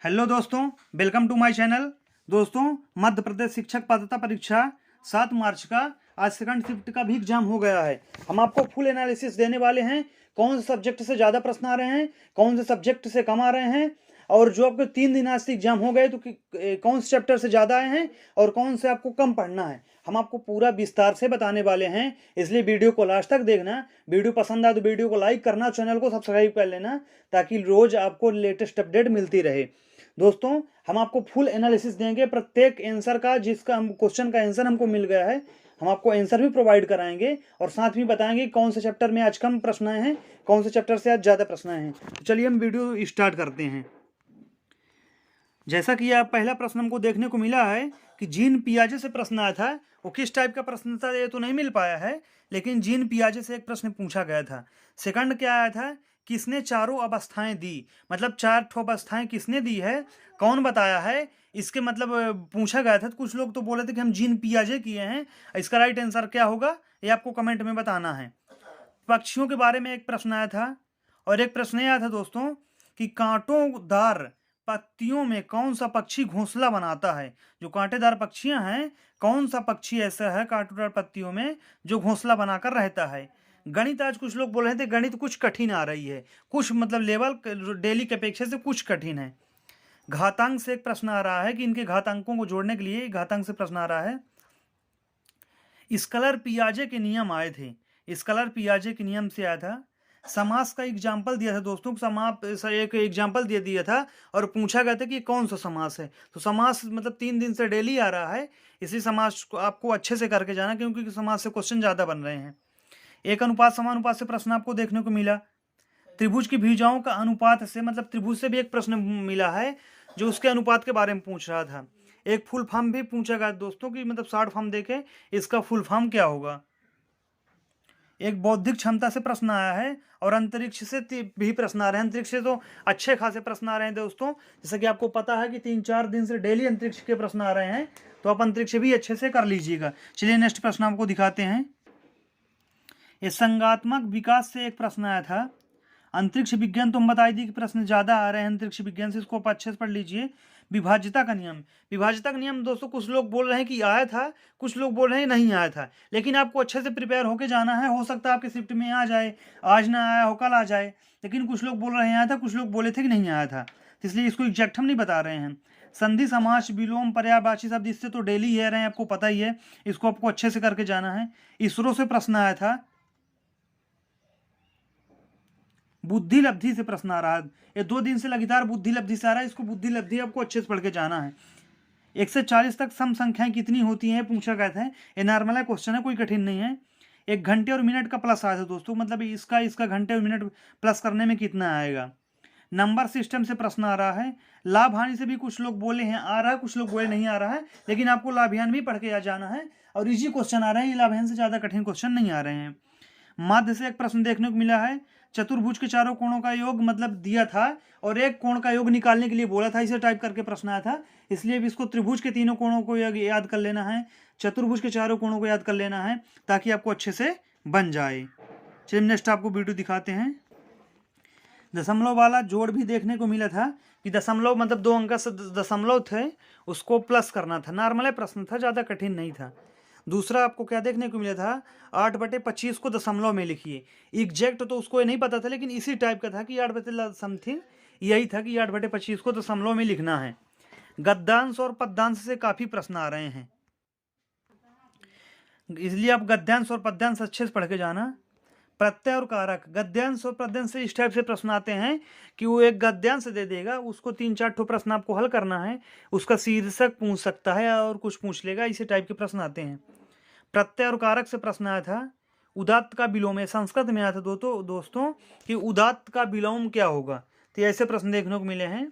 Hello दोस्तों, welcome to my channel. दोस्तों, मध्य प्रदेश शिक्षक पात्रता परीक्षा 7 मार्च का आज सेकंड शिफ्ट का भी एग्जाम हो गया है। हम आपको फुल एनालिसिस देने वाले हैं, कौन से सब्जेक्ट से ज़्यादा प्रश्न आ रहे हैं, कौन से सब्जेक्ट से कम आ रहे हैं, और जो आपके 3 दिन आज से एग्जाम हो गए तो कौन से चैप्टर से ज़्यादा आए हैं और कौन से आपको कम पढ़ना है, हम आपको पूरा विस्तार से बताने वाले हैं। इसलिए वीडियो को लास्ट तक देखना। वीडियो पसंद आए तो वीडियो को लाइक करना, चैनल को सब्सक्राइब कर लेना, ताकि रोज़ आपको लेटेस्ट अपडेट मिलती रहे। दोस्तों, हम आपको फुल एनालिसिस देंगे प्रत्येक आंसर का, जिसका हम क्वेश्चन का आंसर हमको मिल गया है हम आपको आंसर भी प्रोवाइड कराएंगे और साथ में बताएंगे कौन से चैप्टर में आज कम प्रश्न आए हैं, कौन से चैप्टर से आज ज़्यादा प्रश्न आए हैं। तो चलिए हम वीडियो स्टार्ट करते हैं। जैसा कि आप पहला प्रश्न हमको देखने को मिला है कि जीन पियाजे से प्रश्न आया था। वो किस टाइप का प्रश्न था ये तो नहीं मिल पाया है, लेकिन जीन पियाजे से एक प्रश्न पूछा गया था। सेकंड क्या आया था, किसने चारों अवस्थाएं दी, मतलब 4 ठो अवस्थाएं किसने दी है, कौन बताया है, इसके मतलब पूछा गया था। तो कुछ लोग तो बोले थे कि हम जीन पियाजे किए हैं। इसका राइट आंसर क्या होगा ये आपको कमेंट में बताना है। पक्षियों के बारे में एक प्रश्न आया था और एक प्रश्न यह आया था दोस्तों कि कांटोदार पत्तियों में कौन सा पक्षी घोंसला बनाता है। जो कांटेदार पक्षियां हैं, कौन सा पक्षी ऐसा है कांटेदार पत्तियों में जो घोंसला बनाकर रहता है। गणित आज कुछ लोग बोल रहे थे गणित कुछ कठिन आ रही है, कुछ मतलब लेवल डेली के अपेक्षा से कुछ कठिन है। घातांक से एक प्रश्न आ रहा है कि इनके घातांकों को जोड़ने के लिए घातांक से प्रश्न आ रहा है। स्कलर पियाजे के नियम आए थे, स्कलर पियाजे के नियम से आया था। समास का एग्जाम्पल दिया था दोस्तों, एक एग्जाम्पल दे दिया था और पूछा गया था कि कौन सा समास है। तो समास मतलब 3 दिन से डेली आ रहा है, इसी समास को आपको अच्छे से करके जाना, क्योंकि समास से क्वेश्चन ज़्यादा बन रहे हैं। एक अनुपात समानुपात से प्रश्न आपको देखने को मिला। त्रिभुज की भुजाओं का अनुपात से मतलब त्रिभुज से भी एक प्रश्न मिला है जो उसके अनुपात के बारे में पूछ रहा था। एक फुल फॉर्म भी पूछा गया दोस्तों कि मतलब शॉर्ट फॉर्म देखे इसका फुल फॉर्म क्या होगा। एक बौद्धिक क्षमता से प्रश्न आया है और अंतरिक्ष से भी प्रश्न आ रहे हैं। अंतरिक्ष से तो अच्छे खासे प्रश्न आ रहे हैं दोस्तों, जैसा कि आपको पता है कि 3-4 दिन से डेली अंतरिक्ष के प्रश्न आ रहे हैं, तो आप अंतरिक्ष भी अच्छे से कर लीजिएगा। चलिए नेक्स्ट प्रश्न आपको दिखाते हैं। ये संगात्मक विकास से एक प्रश्न आया था। अंतरिक्ष विज्ञान तो हम बताई दी कि प्रश्न ज़्यादा आ रहे हैं अंतरिक्ष विज्ञान से, इसको आप अच्छे से पढ़ लीजिए। विभाज्यता का नियम, विभाज्यता का नियम दोस्तों कुछ लोग बोल रहे हैं कि आया था, कुछ लोग बोल रहे हैं नहीं आया था, लेकिन आपको अच्छे से प्रिपेयर होके जाना है। हो सकता है आपके शिफ्ट में आ जाए, आज ना आया हो कल आ जाए, लेकिन कुछ लोग बोल रहे हैं आया था, कुछ लोग बोले थे कि नहीं आया था, तो इसलिए इसको एग्जैक्ट हम नहीं बता रहे हैं। संधि समास विलोम पर्यायवाची शब्द, इससे तो डेली है रहे हैं, आपको पता ही है, इसको आपको अच्छे से करके जाना है। इसरो से प्रश्न आया था। बुद्धि लब्धि से प्रश्न आ रहा है, ये 2 दिन से लगातार बुद्धि लब्धि से आ रहा है, इसको बुद्धि लब्धि आपको अच्छे से पढ़ के जाना है। 1 से 40 तक सम संख्याएं कितनी होती हैं पूछा गया था। ये नॉर्मल है क्वेश्चन है, कोई कठिन नहीं है। एक घंटे और मिनट का प्लस आया था दोस्तों, मतलब इसका घंटे और मिनट प्लस करने में कितना आएगा। नंबर सिस्टम से प्रश्न आ रहा है। लाभ हानि से भी कुछ लोग बोले हैं आ रहा है, कुछ लोग बोले नहीं आ रहा है, लेकिन आपको लाभ हानि भी पढ़ के जाना है और इजी क्वेश्चन आ रहे हैं, ये लाभ हानि से ज़्यादा कठिन क्वेश्चन नहीं आ रहे हैं। माध्य से एक प्रश्न देखने को मिला है। चतुर्भुज के चारों कोणों का योग मतलब दिया था और एक कोण का योग निकालने के लिए बोला था, इसे टाइप करके प्रश्न आया था, इसलिए भी इसको त्रिभुज के तीनों कोणों को याद कर लेना है, चतुर्भुज के चारों कोणों को याद कर लेना है, ताकि आपको अच्छे से बन जाए। चलिए नेक्स्ट आपको वीडियो दिखाते हैं। दशमलव वाला जोड़ भी देखने को मिला था कि दशमलव मतलब 2 अंक से दशमलव थे, उसको प्लस करना था। नॉर्मल प्रश्न था, ज़्यादा कठिन नहीं था। दूसरा आपको क्या देखने को मिला था, 8/25 को दशमलव में लिखिए। एग्जैक्ट तो उसको ये नहीं पता था, लेकिन इसी टाइप का था कि 8 समथिंग यही था कि 8/25 को दशमलव में लिखना है। गद्यांश और पद्यांश से काफ़ी प्रश्न आ रहे हैं, इसलिए आप गद्यांश और पद्यांश अच्छे से पढ़ के जाना। प्रत्यय और कारक, गद्यांश और पद्यांश से इस टाइप से प्रश्न आते हैं कि वो एक गद्यांश दे देगा, उसको 3-4 ठो प्रश्न आपको हल करना है, उसका शीर्षक पूछ सकता है और कुछ पूछ लेगा, इसी टाइप के प्रश्न आते हैं। प्रत्यय और कारक से प्रश्न आया था। उदात्त का विलोम, संस्कृत में आया था दोस्तों कि उदात्त का विलोम क्या होगा, तो ऐसे प्रश्न देखने को मिले हैं।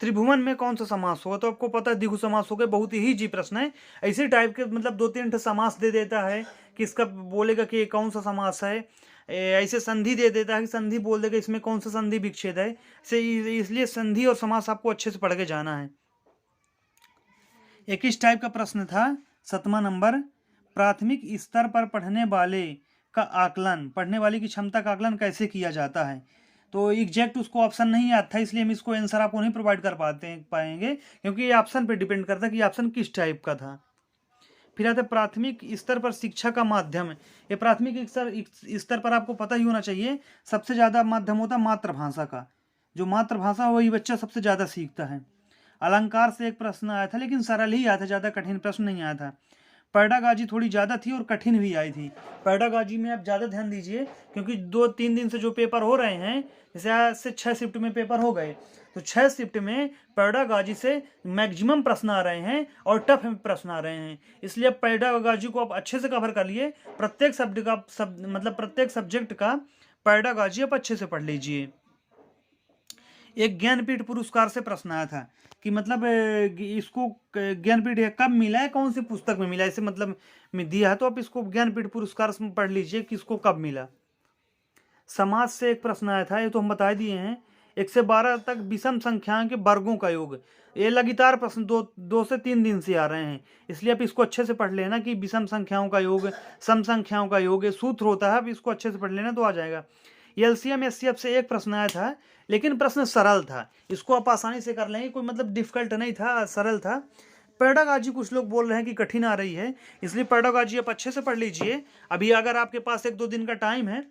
त्रिभुवन में कौन सा समास होगा, तो आपको पता है द्विगु समास हो गया, बहुत ही जी प्रश्न है। ऐसे टाइप के मतलब 2-3 समास दे देता है कि इसका बोलेगा कि कौन सा समास है। ऐसे संधि दे देता है कि संधि बोल देगा इसमें कौन सा संधि विच्छेद है, इसलिए संधि और समास आपको अच्छे से पढ़ के जाना है। एक इस टाइप का प्रश्न था 7वां नंबर, प्राथमिक स्तर पर पढ़ने वाले का आकलन, पढ़ने वाले की क्षमता का आकलन कैसे किया जाता है। तो एग्जैक्ट उसको ऑप्शन नहीं याद था, इसलिए हम इसको आंसर आपको नहीं प्रोवाइड कर पाएंगे, क्योंकि ये ऑप्शन पे डिपेंड करता है कि ऑप्शन किस टाइप का था। फिर आता है प्राथमिक स्तर पर शिक्षा का माध्यम। ये प्राथमिक स्तर पर आपको पता ही होना चाहिए, सबसे ज़्यादा माध्यम होता है मातृभाषा का। जो मातृभाषा वही बच्चा सबसे ज़्यादा सीखता है। अलंकार से एक प्रश्न आया था, लेकिन सरल ही आया था, ज़्यादा कठिन प्रश्न नहीं आया था। पैडागॉजी थोड़ी ज़्यादा थी और कठिन भी आई थी। पैडागॉजी में आप ज़्यादा ध्यान दीजिए, क्योंकि 2-3 दिन से जो पेपर हो रहे हैं, जैसे आज से 6 शिफ्ट में पेपर हो गए, तो 6 शिफ्ट में पैडागॉजी से मैक्सिमम प्रश्न आ रहे हैं और टफ प्रश्न आ रहे हैं। इसलिए पैडागॉजी को आप अच्छे से कवर कर लिए। प्रत्येक शब्द का मतलब प्रत्येक सब्जेक्ट का पैडागॉजी आप अच्छे से पढ़ लीजिए। एक ज्ञानपीठ पुरस्कार से प्रश्न आया था कि मतलब इसको ज्ञानपीठ कब मिला है, कौन सी पुस्तक में मिला, इसे मतलब में दिया है, तो आप इसको ज्ञानपीठ पुरस्कार पढ़ लीजिए कि इसको कब मिला। समाज से एक प्रश्न आया था, ये तो हम बता दिए हैं। 1 से 12 तक विषम संख्याओं के वर्गों का योग। ये लगातार प्रश्न 2 से 3 दिन से आ रहे हैं, इसलिए आप इसको अच्छे से पढ़ लेना कि विषम संख्याओं का योग, सम संख्याओं का योग सूत्र होता है, आप इसको अच्छे से पढ़ लेना तो आ जाएगा। एलसीएम एचसीएफ से एक प्रश्न आया था, लेकिन प्रश्न सरल था, इसको आप आसानी से कर लेंगे, कोई मतलब डिफिकल्ट नहीं था, सरल था। पैडागॉजी कुछ लोग बोल रहे हैं कि कठिन आ रही है, इसलिए पैडागॉजी आप अच्छे से पढ़ लीजिए। अभी अगर आपके पास 1-2 दिन का टाइम है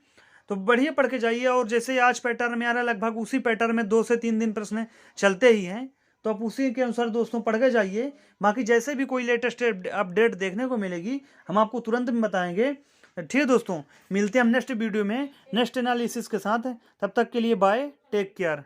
तो बढ़िया पढ़ के जाइए, और जैसे आज पैटर्न में आ रहा है लगभग उसी पैटर्न में 2 से 3 दिन प्रश्न चलते ही हैं, तो आप उसी के अनुसार दोस्तों पढ़ के जाइए। बाकी जैसे भी कोई लेटेस्ट अपडेट देखने को मिलेगी हम आपको तुरंत में बताएंगे। ठीक है दोस्तों, मिलते हैं हम नेक्स्ट वीडियो में नेक्स्ट एनालिसिस के साथ। तब तक के लिए बाय, टेक केयर।